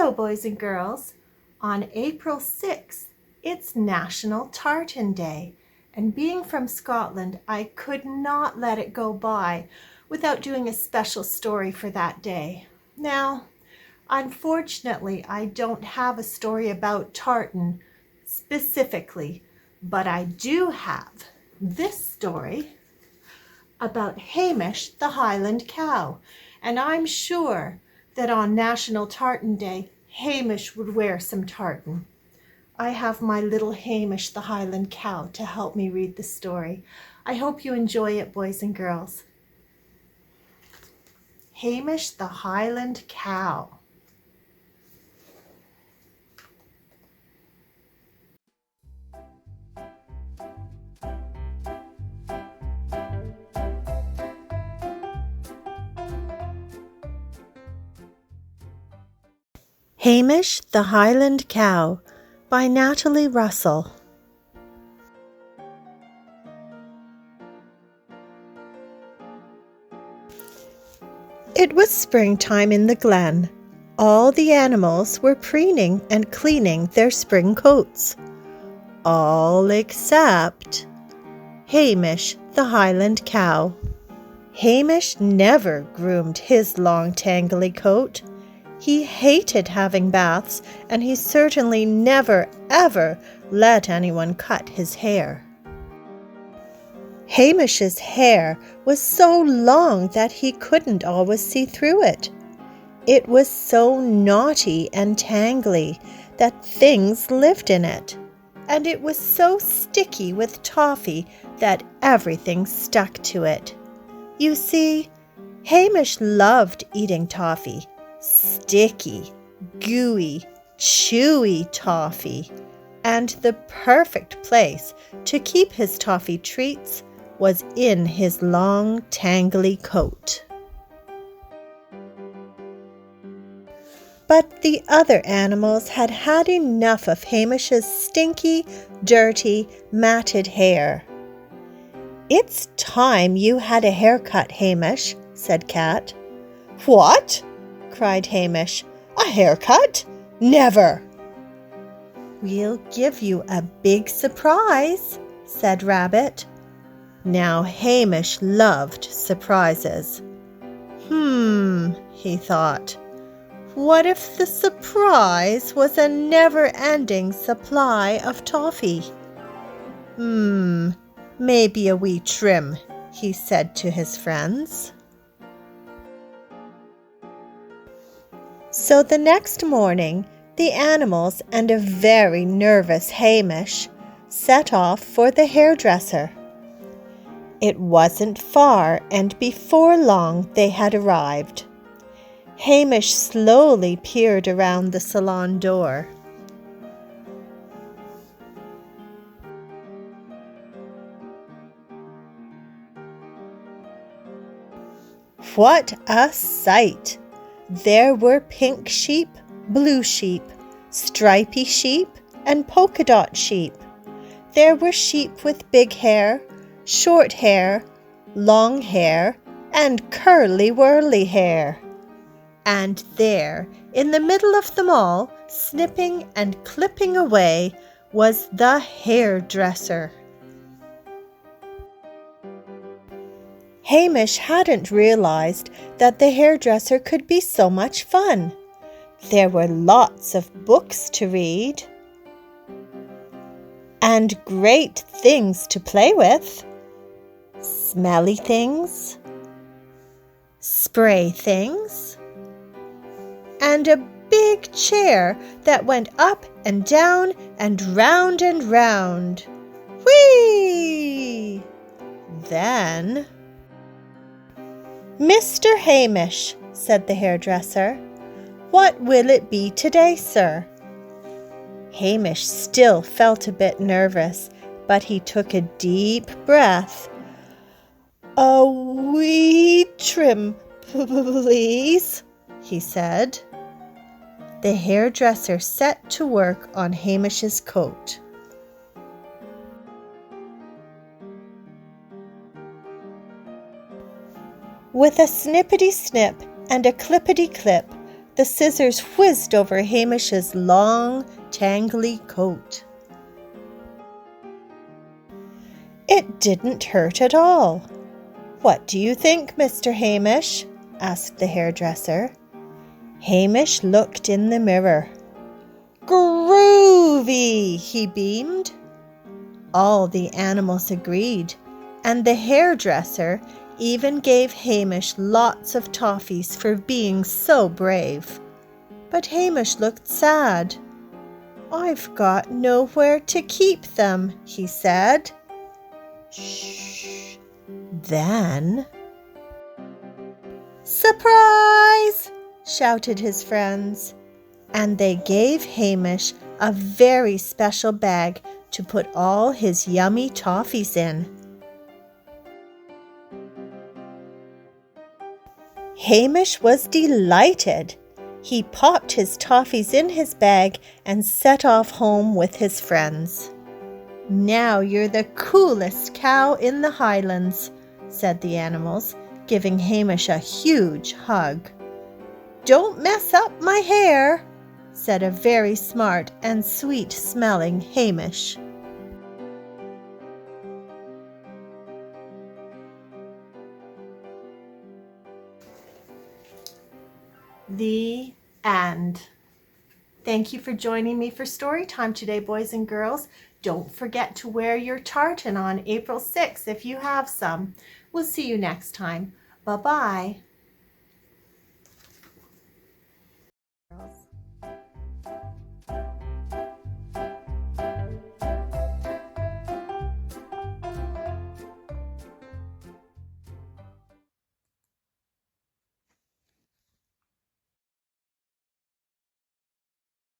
Hello, boys and girls. On April 6th, it's National Tartan Day, and being from Scotland, I could not let it go by without doing a special story for that day. Now, unfortunately, I don't have a story about tartan specifically, but I do have this story about Hamish the Highland cow, and I'm sure that on National Tartan Day, Hamish would wear some tartan. I have my little Hamish the Highland cow to help me read the story. I hope you enjoy it, boys and girls. Hamish the Highland cow. Hamish the Highland Cow by Natalie Russell. It was springtime in the glen. All the animals were preening and cleaning their spring coats. All except Hamish the Highland Cow. Hamish never groomed his long tangly coat. He hated having baths, and he certainly never, ever let anyone cut his hair. Hamish's hair was so long that he couldn't always see through it. It was so knotty and tangly that things lived in it, and it was so sticky with toffee that everything stuck to it. You see, Hamish loved eating toffee. Sticky, gooey, chewy toffee, and the perfect place to keep his toffee treats was in his long, tangly coat. But the other animals had had enough of Hamish's stinky, dirty, matted hair. "It's time you had a haircut, Hamish," said Cat. "What?" cried Hamish. "A haircut? Never!" "We'll give you a big surprise," said Rabbit. Now Hamish loved surprises. He thought. What if the surprise was a never-ending supply of toffee? Maybe a wee trim, he said to his friends. So the next morning, the animals and a very nervous Hamish set off for the hairdresser. It wasn't far, and before long they had arrived. Hamish slowly peered around the salon door. What a sight! There were pink sheep, blue sheep, stripy sheep, and polka dot sheep. There were sheep with big hair, short hair, long hair, and curly-whirly hair. And there, in the middle of them all, snipping and clipping away, was the hairdresser. Hamish hadn't realized that the hairdresser could be so much fun. There were lots of books to read, and great things to play with. Smelly things, spray things, and a big chair that went up and down and round and round. Whee! Then, "Mr. Hamish," said the hairdresser, "what will it be today, sir?" Hamish still felt a bit nervous, but he took a deep breath. "A wee trim, please," he said. The hairdresser set to work on Hamish's coat. With a snippety-snip and a clippity-clip, the scissors whizzed over Hamish's long, tangly coat. It didn't hurt at all. "What do you think, Mr. Hamish?" asked the hairdresser. Hamish looked in the mirror. "Groovy!" he beamed. All the animals agreed, and the hairdresser even gave Hamish lots of toffees for being so brave. But Hamish looked sad. "I've got nowhere to keep them," he said. "Shh." Then, "Surprise!" shouted his friends, and they gave Hamish a very special bag to put all his yummy toffees in. Hamish was delighted. He popped his toffees in his bag and set off home with his friends. "Now you're the coolest cow in the Highlands," said the animals, giving Hamish a huge hug. "Don't mess up my hair," said a very smart and sweet-smelling Hamish. The end. Thank you for joining me for story time today, boys and girls. Don't forget to wear your tartan on April 6th if you have some. We'll see you next time. Bye-bye.